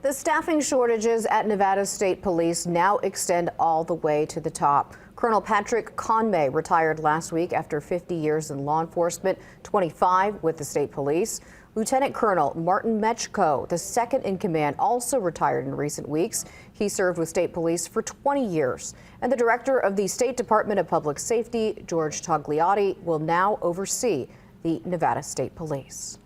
The staffing shortages at Nevada State Police now extend all the way to the top. Colonel Patrick Conway retired last week after 50 years in law enforcement, 25 with the state police. Lieutenant Colonel Martin Mechko, the second in command, also retired in recent weeks. He served with state police for 20 years. And the director of the State Department of Public Safety, George Togliatti, will now oversee the Nevada State Police.